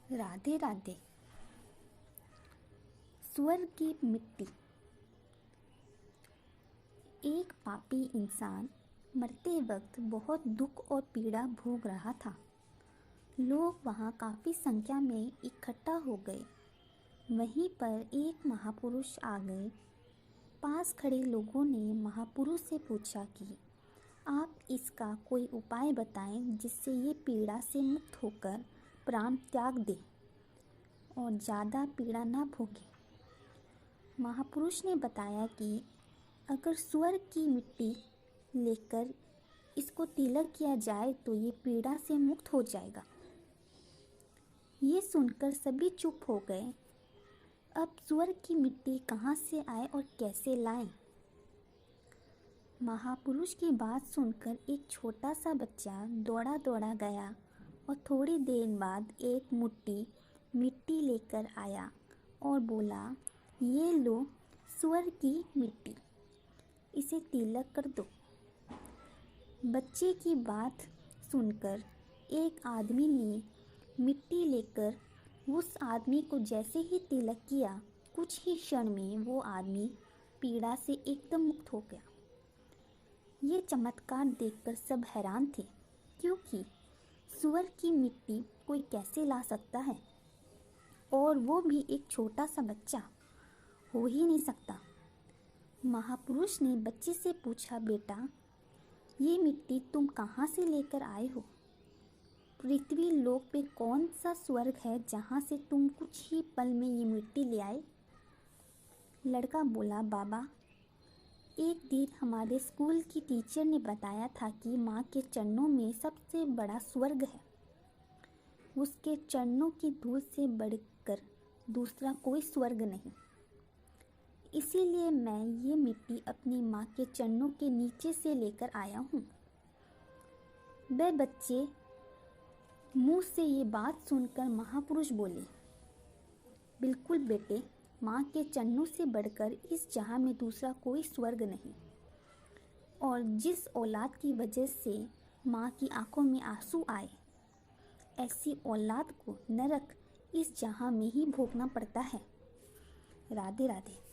राधे राधे। स्वर्ग की मिट्टी। एक पापी इंसान मरते वक्त बहुत दुख और पीड़ा भोग रहा था। लोग वहाँ काफ़ी संख्या में इकट्ठा हो गए। वहीं पर एक महापुरुष आ गए। पास खड़े लोगों ने महापुरुष से पूछा कि आप इसका कोई उपाय बताएं जिससे ये पीड़ा से मुक्त होकर प्राण त्याग दे और ज़्यादा पीड़ा न भोगे। महापुरुष ने बताया कि अगर स्वर्ग की मिट्टी लेकर इसको तिलक किया जाए तो ये पीड़ा से मुक्त हो जाएगा। ये सुनकर सभी चुप हो गए। अब स्वर्ग की मिट्टी कहाँ से आए और कैसे लाएं? महापुरुष की बात सुनकर एक छोटा सा बच्चा दौड़ा दौड़ा गया और थोड़ी देर बाद एक मुट्ठी मिट्टी लेकर आया और बोला, ये लो स्वर्ग की मिट्टी, इसे तिलक कर दो। बच्चे की बात सुनकर एक आदमी ने मिट्टी लेकर उस आदमी को जैसे ही तिलक किया, कुछ ही क्षण में वो आदमी पीड़ा से एकदम मुक्त हो गया। ये चमत्कार देखकर सब हैरान थे, क्योंकि स्वर्ग की मिट्टी कोई कैसे ला सकता है, और वो भी एक छोटा सा बच्चा। हो ही नहीं सकता। महापुरुष ने बच्चे से पूछा, बेटा ये मिट्टी तुम कहाँ से लेकर आए हो? पृथ्वी लोक पे कौन सा स्वर्ग है जहाँ से तुम कुछ ही पल में ये मिट्टी ले आए? लड़का बोला, बाबा एक दिन हमारे स्कूल की टीचर ने बताया था कि माँ के चरणों में सबसे बड़ा स्वर्ग है। उसके चरणों की धूल से बढ़कर दूसरा कोई स्वर्ग नहीं। इसीलिए मैं ये मिट्टी अपनी माँ के चरणों के नीचे से लेकर आया हूँ। वह बच्चे मुँह से ये बात सुनकर महापुरुष बोले, बिल्कुल बेटे, माँ के चरणों से बढ़कर इस जहाँ में दूसरा कोई स्वर्ग नहीं। और जिस औलाद की वजह से माँ की आंखों में आंसू आए, ऐसी औलाद को नरक इस जहाँ में ही भोगना पड़ता है। राधे राधे।